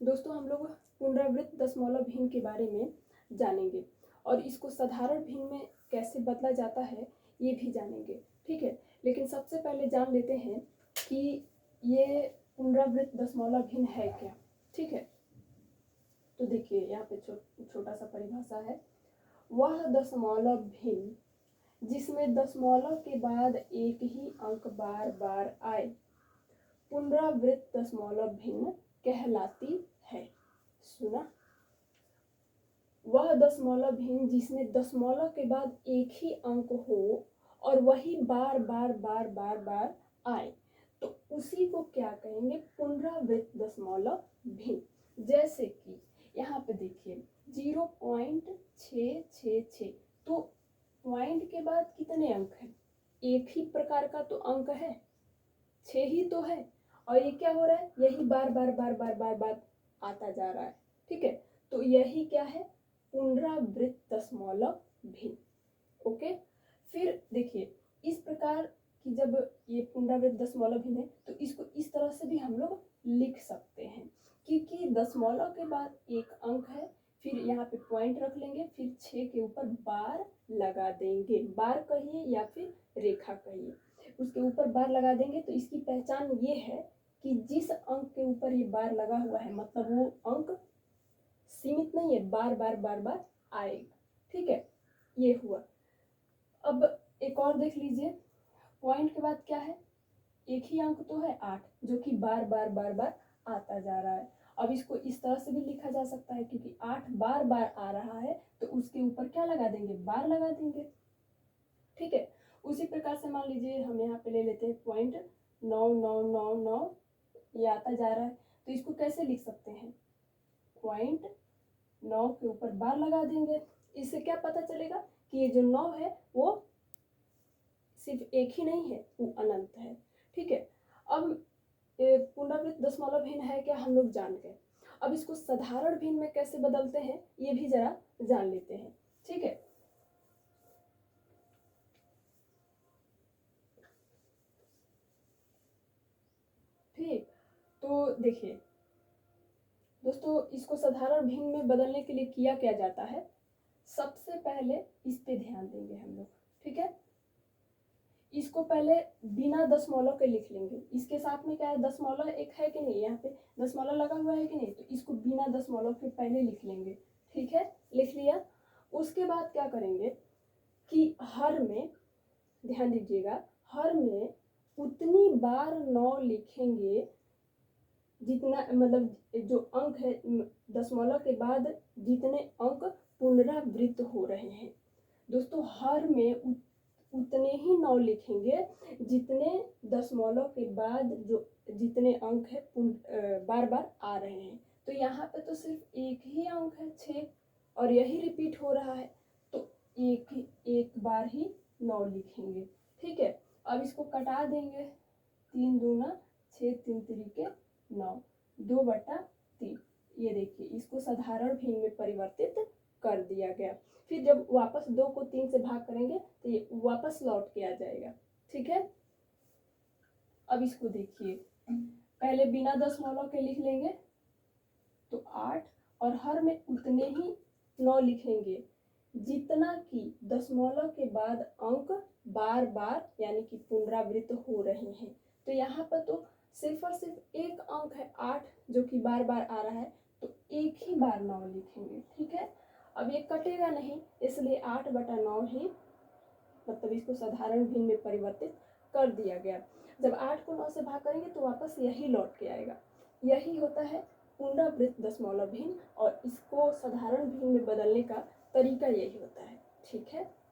दोस्तों हम लोग पुनरावृत्त दशमलव भिन्न के बारे में जानेंगे और इसको साधारण भिन्न में कैसे बदला जाता है ये भी जानेंगे, ठीक है। लेकिन सबसे पहले जान लेते हैं कि ये पुनरावृत्त दशमलव भिन्न है क्या, ठीक है। तो देखिए यहाँ पे छोटा सा परिभाषा है, वह दशमलव भिन्न जिसमें दशमलव के बाद एक ही अंक बार बार आए पुनरावृत्त दशमलव भिन्न कहलाती है। सुना, वह दशमलव भिन्न जिसमें दशमलव के बाद एक ही अंक हो और वही बार बार बार बार बार आए तो उसी को क्या कहेंगे, पुनरावृत्त दशमलव भिन्न। जैसे कि यहाँ पे देखिए 0.666, तो पॉइंट के बाद कितने अंक हैं, एक ही प्रकार का तो अंक है, 6 ही तो है, और ये क्या हो रहा है, यही बार बार बार बार बार बार आता जा रहा है, ठीक है। तो यही क्या है, पुनरावृत्त दशमलव भिन्न। ओके, फिर देखिए इस प्रकार की जब ये पुनरावृत्त दशमलव भिन्न है तो इसको इस तरह से भी हम लोग लिख सकते हैं, क्योंकि दशमलव के बाद एक अंक है, फिर यहाँ पे पॉइंट रख लेंगे, फिर 6 के ऊपर बार लगा देंगे, बार कहिए या फिर रेखा कहिए, उसके ऊपर बार लगा देंगे। तो इसकी पहचान ये है कि जिस अंक के ऊपर ये बार लगा हुआ है मतलब वो अंक सीमित नहीं है, बार बार बार बार आएगा, ठीक है। ये हुआ। अब एक और देख लीजिए, पॉइंट के बाद क्या है, एक ही अंक तो है 8, जो कि बार बार बार बार आता जा रहा है। अब इसको इस तरह से भी लिखा जा सकता है, क्योंकि 8 बार बार आ रहा है तो उसके ऊपर क्या लगा देंगे, बार लगा देंगे, ठीक है। उसी प्रकार से मान लीजिए हम यहाँ पे ले लेते हैं पॉइंट 9999, ये आता जा रहा है, तो इसको कैसे लिख सकते हैं, पॉइंट 9 के ऊपर बार लगा देंगे। इससे क्या पता चलेगा कि ये जो 9 है वो सिर्फ एक ही नहीं है, वो अनंत है, ठीक है। अब पुनरावृत्त दशमलव भिन्न है क्या, हम लोग जान गए। अब इसको साधारण भिन्न में कैसे बदलते हैं ये भी जरा जान लेते हैं, ठीक है। ठीक, तो देखिए दोस्तों, इसको साधारण भिन्न में बदलने के लिए किया क्या जाता है, सबसे पहले इस पे ध्यान देंगे हम लोग, ठीक है। इसको पहले बिना दशमलव के लिख लेंगे, इसके साथ में क्या है, दशमलव एक है कि नहीं, यहाँ पे दशमलव लगा हुआ है कि नहीं, तो इसको बिना दशमलव के पहले लिख लेंगे, ठीक है, लिख लिया। उसके बाद क्या करेंगे कि हर में, ध्यान दीजिएगा, हर में उतनी बार 9 लिखेंगे जितना मतलब जो अंक है दशमलव के बाद जितने अंक पुनरावृत्त हो रहे हैं। दोस्तों हर में उतने ही 9 लिखेंगे जितने दशमलव के बाद जो जितने अंक है बार बार आ रहे हैं। तो यहाँ पे तो सिर्फ एक ही अंक है 6 और यही रिपीट हो रहा है, तो एक बार ही 9 लिखेंगे, ठीक है। अब इसको कटा देंगे, 3 दूना 6, 3 तिरिके 9, 2/3। ये देखिए इसको साधारण भिन्न में परिवर्तित कर दिया गया। फिर जब वापस 2 को 3 से भाग करेंगे तो ये वापस लौट के आ जाएगा, ठीक है। अब इसको देखिए, पहले बिना दशमलव के लिख लेंगे तो 8, और हर में उतने ही 9 लिखेंगे जितना कि दशमलव के बाद अंक बार बार यानी कि पुनरावृत्त हो रहे हैं। तो यहाँ पर तो सिर्फ और सिर्फ एक अंक है 8 जो कि बार बार आ रहा है, तो एक ही बार 9 लिखेंगे, ठीक है। अब ये कटेगा नहीं, इसलिए 8/9 ही मतलब इसको साधारण भिन्न में परिवर्तित कर दिया गया। जब 8 को 9 से भाग करेंगे तो वापस यही लौट के आएगा। यही होता है पुनरावृत्त दशमलव भिन्न, और इसको साधारण भिन्न में बदलने का तरीका यही होता है, ठीक है।